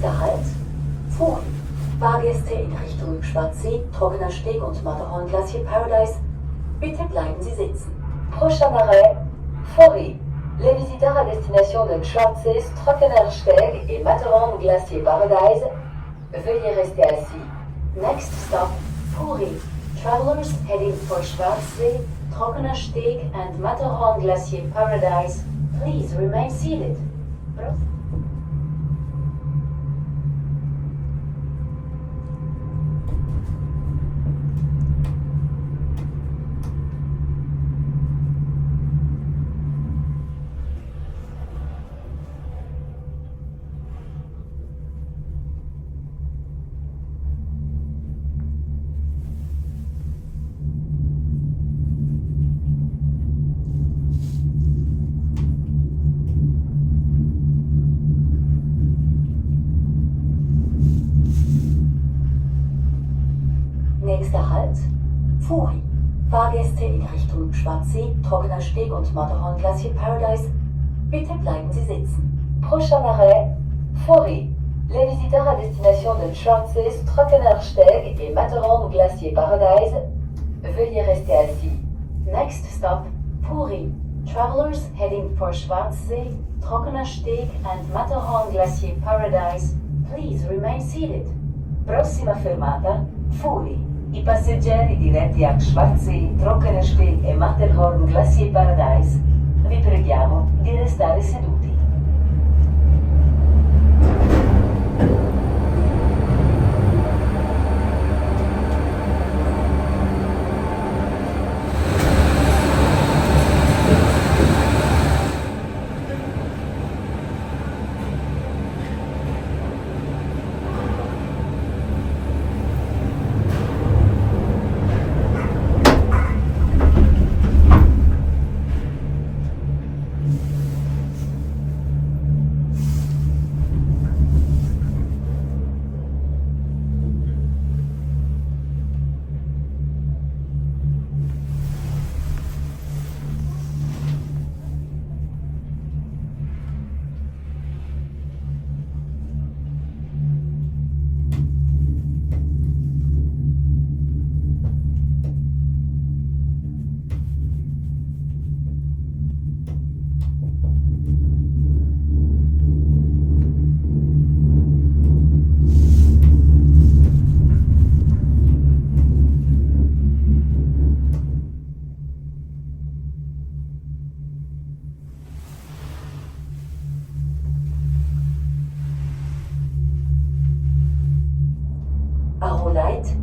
Nächster Halt, Furi. Fahrgäste in Richtung Schwarzsee, Trockener Steg und Matterhorn Glacier Paradise, bitte bleiben Sie sitzen. Prochain arrêt, Furi. Les visiteurs à destination de Schwarzsee, Trockener Steg et Matterhorn Glacier Paradise, veuillez rester assis. Next stop, Furi. Travelers heading for Schwarzsee, Trockener Steg and Matterhorn Glacier Paradise, please remain seated. Nächster Halt, Furi. Fahrgäste in Richtung Schwarzsee, Trockener Steg und Matterhorn Glacier Paradise, bitte bleiben Sie sitzen. Prochain arrêt, Furi. Les visiteurs à destination de Schwarzsee, Trockener Steg et Matterhorn Glacier Paradise, veuillez rester assis. Next stop, Furi. Travelers heading for Schwarzsee, Trockener Steg and Matterhorn Glacier Paradise, please remain seated. Prossima fermata, Furi. I passeggeri diretti a Schwarzsee, Trockener Steg e Matterhorn Glacier Paradise, vi preghiamo di restare seduti.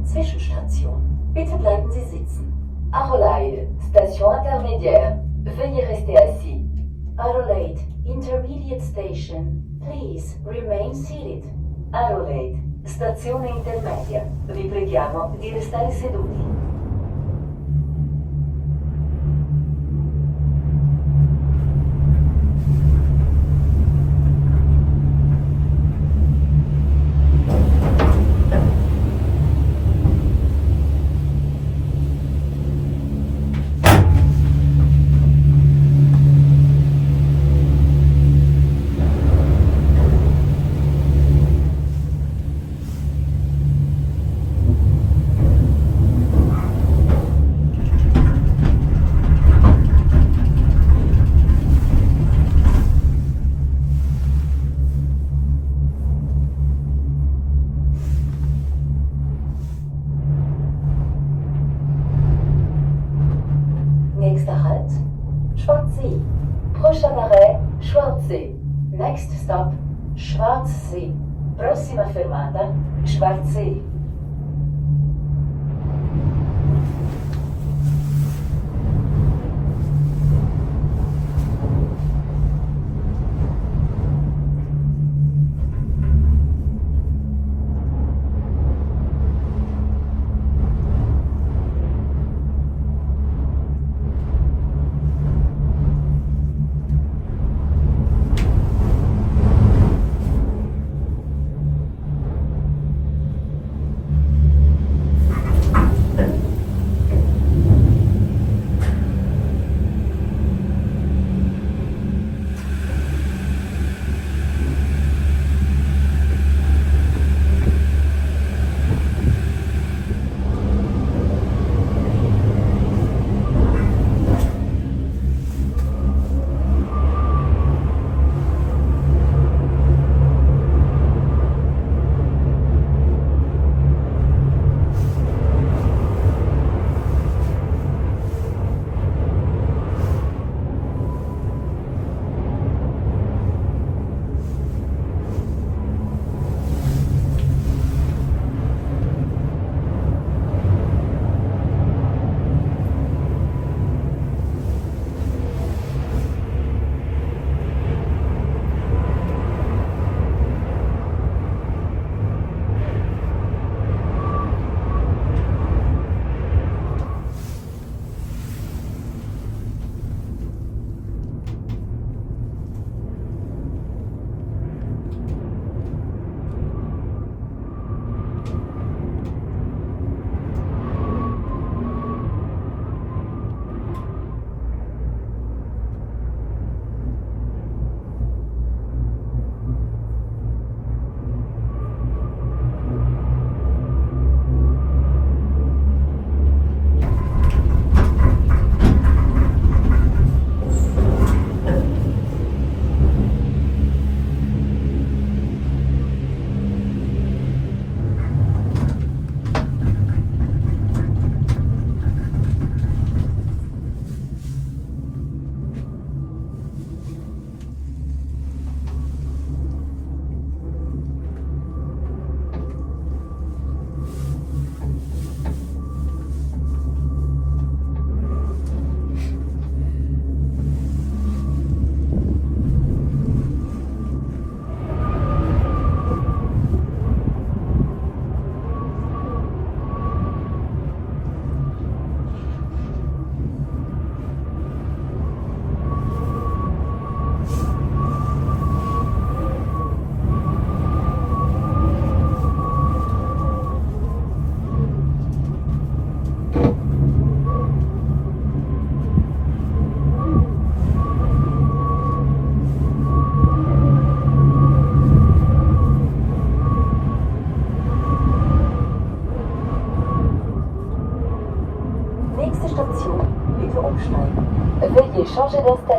Zwischenstation. Bitte bleiben Sie sitzen. Arrolaide, station intermédiaire. Veuillez rester assis. Arrolaide, intermediate station. Please remain seated. Arrolaide, stazione intermedia. Vi preghiamo di restare seduti. Nächster Halt, Schwarzsee. Prochain arrêt, Schwarzsee. Next stop, Schwarzsee. Prossima fermata, Schwarzsee.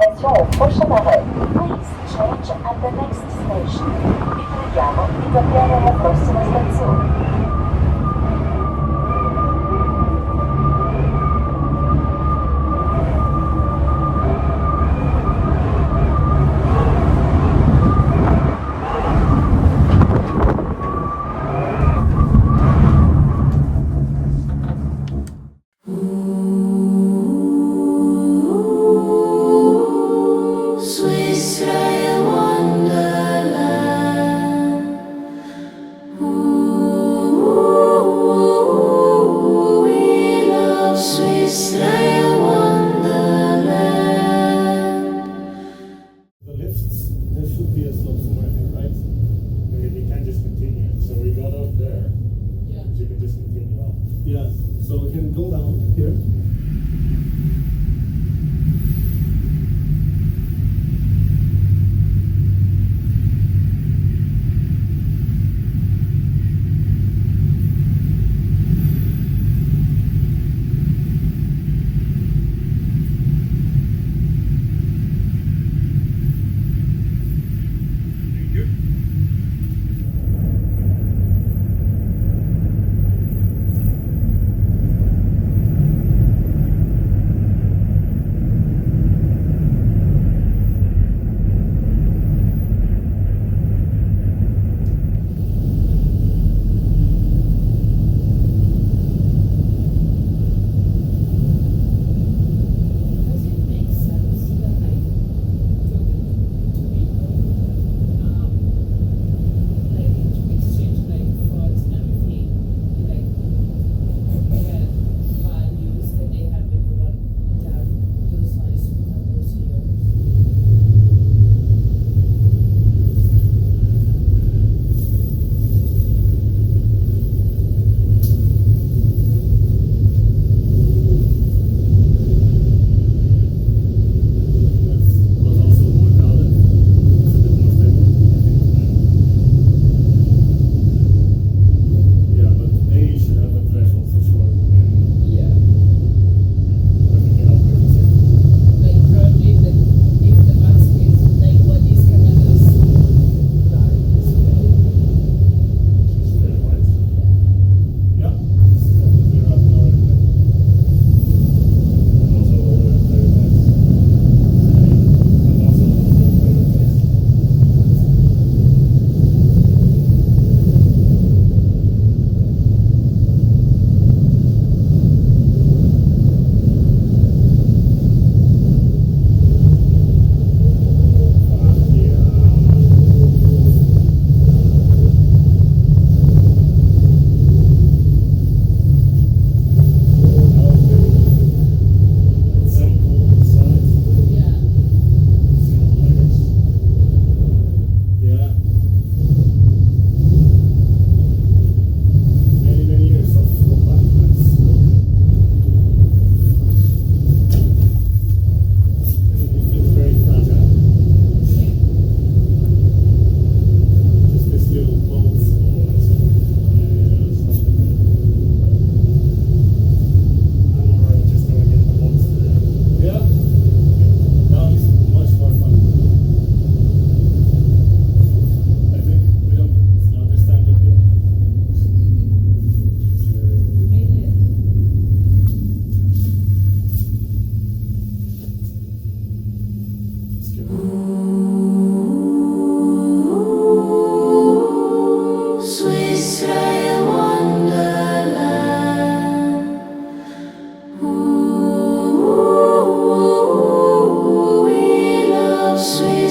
Direction au prochain arrêt. Please change at the next station. Vi preghiamo di cambiare alla prossima stazione.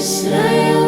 Israel.